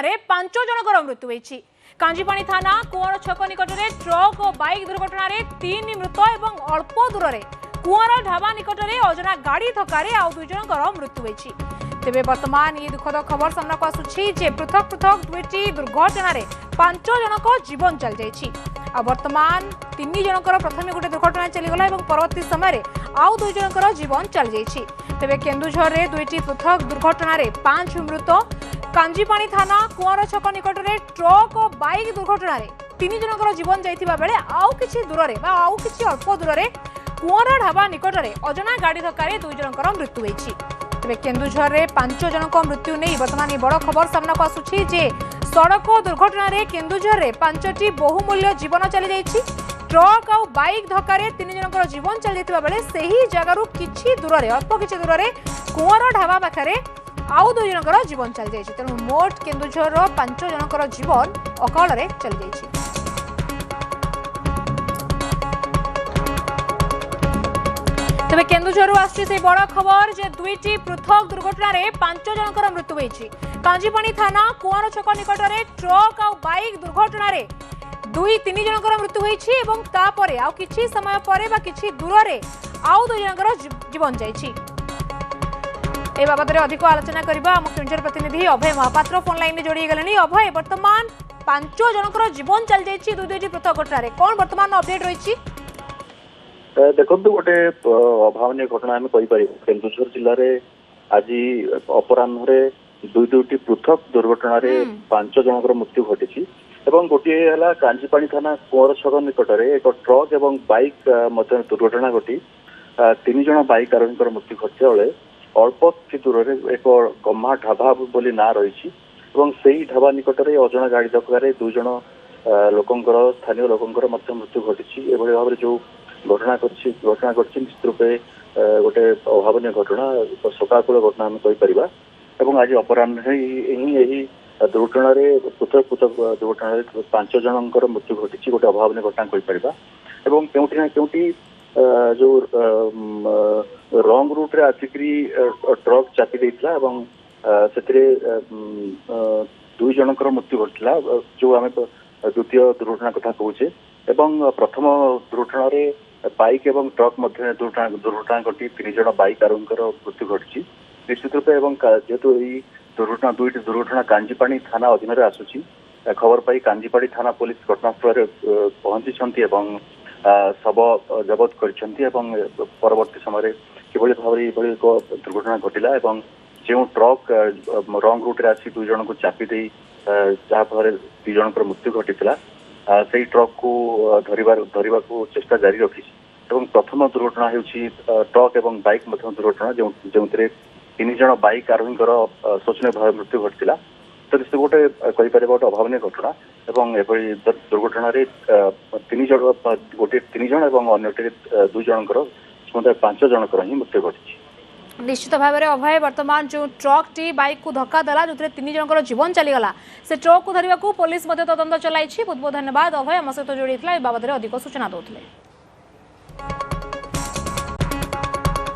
दुर्घटन 5 जनकर मृत्यु होती। कांजीपाणी थाना कुआर छक निकट में ट्रक और बाइक दुर्घटन 3 मृत और अल्प दूर में कुआर ढाबा निकट में अजना गाड़ी धक्के आउ 2 जनकर मृत्यु होती। तेबे वर्तमान ये दुखद खबर सामना को आसुछि जे पृथक पृथक दुईटी दुर्घटन 5 जनक जीवन चल जाइछि। आ वर्तमान 3 जनकर प्रथम गोटे दुर्घटना चलीगला और परवर्ती समय आउ 2 जनकर जीवन चल जाइछि। तेबे केन्दुझर रे दुईटी पृथक दुर्घटन 5 मृत, कांजीपाणी थाना कुआर छक निकट में ट्रक और बाइक दुर्घटन 3 जनकर जीवन जाइथिबा बेले आउ किछि दूर रे आउ किछि अल्प दूर में कुआर ढाबा निकट में अजना गाड़ी धक्के 2 जनकर मृत्यु होइछि। तेबे केन्दुझर रे 5 जनक मृत्यु नहीं वर्तमान बड़ खबर सामना को आसुछि जे सड़क दुर्घटन केन्दुझर रे 5टी बहुमूल्य जीवन चली जाइछि। ट्रक और बाइक धक्के 3 जनकर जीवन चली जाइतिबा बेले सही जगारु किछि दूर रे अल्प किछि दूर रे कुआर ढाबा पाखरे आउ 2 जनकर जीवन चली जाइछि। तेणु मोट केन्दुझर 5 जनकर जीवन अकाल रे चली जाइछि। तेबे केन्दुझर आसछि से बड़ खबर जे दुईटी पृथक दुर्घटन 5 जनकर मृत्यु होइछि। कांजीपाणी थाना कुआर छक निकट में ट्रक और बाइक दुर्घटन 2-3 जनकर मृत्यु होइछि एवं तापरे आउ किछि समय परे बा किछि दूर रे आउ 2 जनकर जीवन जाइछि। ए बाबत रे अधिक आलोचना करबा हम केन्दुझर प्रतिनिधि अभय महापात्र फोन लाइन में जोड़ी गलेनी। अभय, वर्तमान 5 जनकर जीवन चल जाइछि दुईटी पृथक घटना कोन वर्तमान अपडेट रहिछि? देखो गोटे अभावन घटना आम कहीपर केन्दुझर जिले में आज अपराह्न दुईटी पृथक दुर्घटन 5 जनकर मृत्यु घटी। गोटे है कांजीपाणी थाना कुआर छक निकट में एक ट्रक और बाइक दुर्घटना घटी 3 जन बाइक आरोही मृत्यु घटते बेले अल्प कि दूर में एक गम्हा ढाबा बोली ना रही से ढाबा निकट में अजना गाड़ी धक्के 2 जन लोकंर स्थानीय लोकंर मृत्यु घटी। भाव में जो घटना घटी निश्चित रूपे गोटे अभावन घटना शोकाकुल घटना आम कहीपर। आज अपराह्न ही दुर्घटन पृथक पृथक दुर्घटन 5 जनकर मृत्यु घटी गोटे अभावन घटना कहीपर। केउठी ना केउठी जो रंग रूट रे आसिकी ट्रक चापी देइतला से 2 जनकर मृत्यु घटला जो आम द्वितीय दुर्घटना कथा कहूचे। प्रथम दुर्घटन बाइक एवं ट्रक मध्य दुर्घटना घटी 3 जन बाइक आरोही मृत्यु घटी निश्चित रूपे। जेहेतु यही दुर्घटना दुईटी दुर्घटना कांजीपाणी थाना अधीन में आसूची खबर पाई कांजीपाणी थाना पुलिस घटनास्थल पहुंची शव जबत कर परवर्ती समय किभली भाव एक दुर्घटना घटला जो ट्रक रंग रूट रे आसी 2 जन को चापी दे जहाँफल 2 जनकर मृत्यु घटी से ट्रक को धरवा को चेष्टा जारी रखी। प्रथम दुर्घटना होउछि ट्रक और बाइक दुर्घटना जो 3 जन बाइक आरोही शोचनीय भाव मृत्यु घटला। तो से गोटे कहीपर गोटे अभावन घटना एभली दुर्घटन 3 जन और अन्य 2 जनकर 5 जनकर ही मृत्यु घटी। निश्चित भाव में अभय, वर्तमान जो ट्रक टी बाइक को धक्का देला जो 3 जनकर जीवन चलीगला से ट्रक को धरने पुलिस तदंत चलाई। बहुत बहुत धन्यवाद अभय, आम सहित जोड़ी बाबद अधिक सूचना दौले।